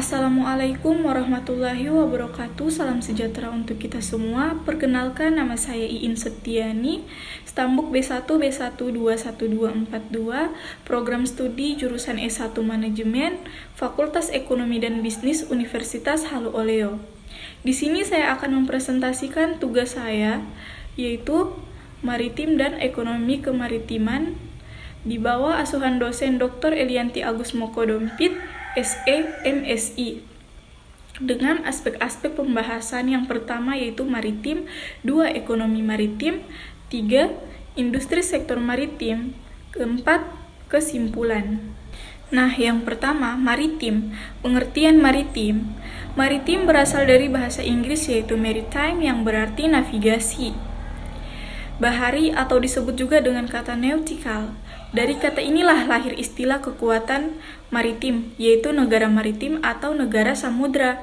Assalamualaikum warahmatullahi wabarakatuh. Salam sejahtera untuk kita semua. Perkenalkan, nama saya Iin Setiani, Stambuk B1 B1 21242, Program Studi Jurusan S1 Manajemen, Fakultas Ekonomi dan Bisnis Universitas Halu Oleo. Di sini saya akan mempresentasikan tugas saya, yaitu Maritim dan Ekonomi Kemaritiman, di bawah asuhan dosen Dr. Elianti Agus Mokodompit, SE, MSI, dengan aspek-aspek pembahasan yang pertama yaitu maritim, 2 ekonomi maritim, 3 industri sektor maritim, keempat kesimpulan. Nah, yang pertama, maritim. Pengertian maritim. Maritim berasal dari bahasa Inggris yaitu maritime yang berarti navigasi. Bahari atau disebut juga dengan kata nautical. Dari kata inilah lahir istilah kekuatan maritim, yaitu negara maritim atau negara samudra.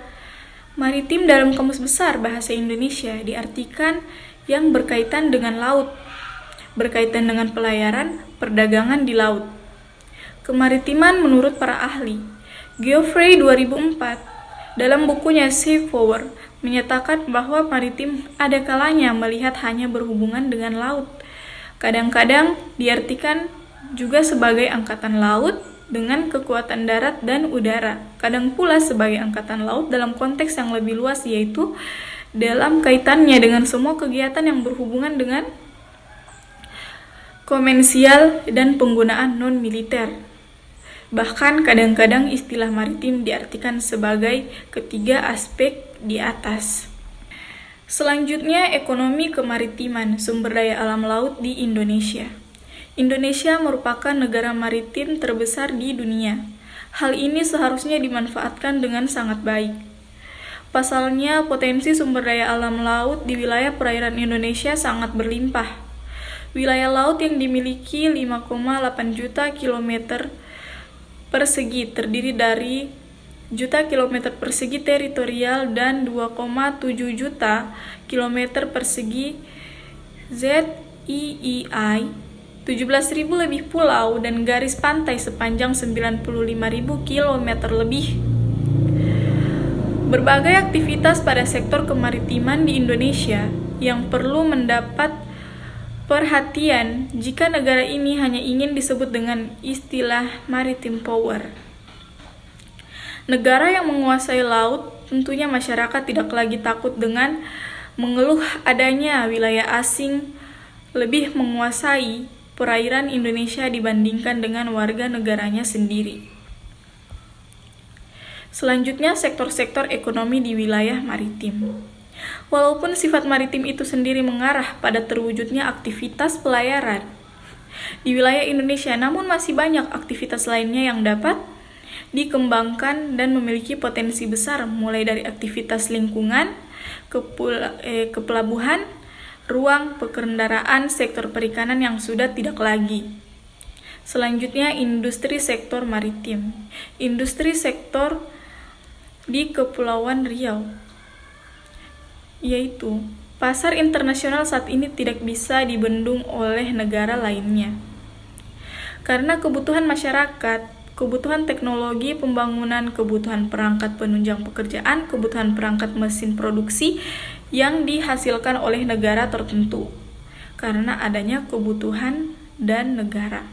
Maritim dalam Kamus Besar Bahasa Indonesia diartikan yang berkaitan dengan laut, berkaitan dengan pelayaran, perdagangan di laut. Kemaritiman menurut para ahli. Geoffrey 2004 dalam bukunya Seafarer menyatakan bahwa maritim ada kalanya melihat hanya berhubungan dengan laut. Kadang-kadang diartikan juga sebagai angkatan laut dengan kekuatan darat dan udara. Kadang pula sebagai angkatan laut dalam konteks yang lebih luas, yaitu dalam kaitannya dengan semua kegiatan yang berhubungan dengan komersial dan penggunaan non-militer. Bahkan kadang-kadang istilah maritim diartikan sebagai ketiga aspek di atas. Selanjutnya, ekonomi kemaritiman, sumber daya alam laut di Indonesia. Indonesia merupakan negara maritim terbesar di dunia. Hal ini seharusnya dimanfaatkan dengan sangat baik. Pasalnya, potensi sumber daya alam laut di wilayah perairan Indonesia sangat berlimpah. Wilayah laut yang dimiliki 5,8 juta kilometer persegi terdiri dari juta kilometer persegi teritorial dan 2,7 juta kilometer persegi ZEEI, 17.000 lebih pulau dan garis pantai sepanjang 95.000 km lebih. Berbagai aktivitas pada sektor kemaritiman di Indonesia yang perlu mendapat perhatian jika negara ini hanya ingin disebut dengan istilah maritime power. Negara yang menguasai laut, tentunya masyarakat tidak lagi takut dengan mengeluh adanya wilayah asing lebih menguasai perairan Indonesia dibandingkan dengan warga negaranya sendiri. Selanjutnya, sektor-sektor ekonomi di wilayah maritim. Walaupun sifat maritim itu sendiri mengarah pada terwujudnya aktivitas pelayaran di wilayah Indonesia, namun masih banyak aktivitas lainnya yang dapat dikembangkan dan memiliki potensi besar, mulai dari aktivitas lingkungan, kepelabuhan, ruang pekendaraan, sektor perikanan yang sudah tidak lagi. Selanjutnya, industri sektor maritim. Industri sektor di Kepulauan Riau, yaitu pasar internasional saat ini tidak bisa dibendung oleh negara lainnya. Karena kebutuhan masyarakat, kebutuhan teknologi pembangunan, kebutuhan perangkat penunjang pekerjaan, kebutuhan perangkat mesin produksi yang dihasilkan oleh negara tertentu, karena adanya kebutuhan dan negara.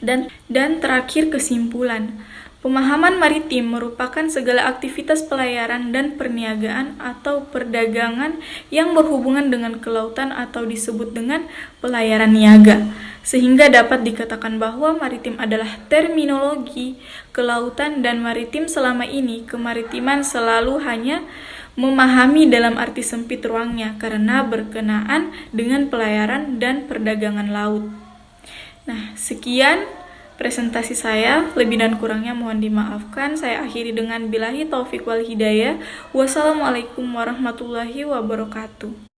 Dan terakhir, kesimpulan. Pemahaman maritim merupakan segala aktivitas pelayaran dan perniagaan atau perdagangan yang berhubungan dengan kelautan atau disebut dengan pelayaran niaga, sehingga dapat dikatakan bahwa maritim adalah terminologi kelautan dan maritim. Selama ini, kemaritiman selalu hanya memahami dalam arti sempit ruangnya karena berkenaan dengan pelayaran dan perdagangan laut. Nah, sekian presentasi saya, lebih dan kurangnya mohon dimaafkan. Saya akhiri dengan billahi taufik wal hidayah. Wassalamualaikum warahmatullahi wabarakatuh.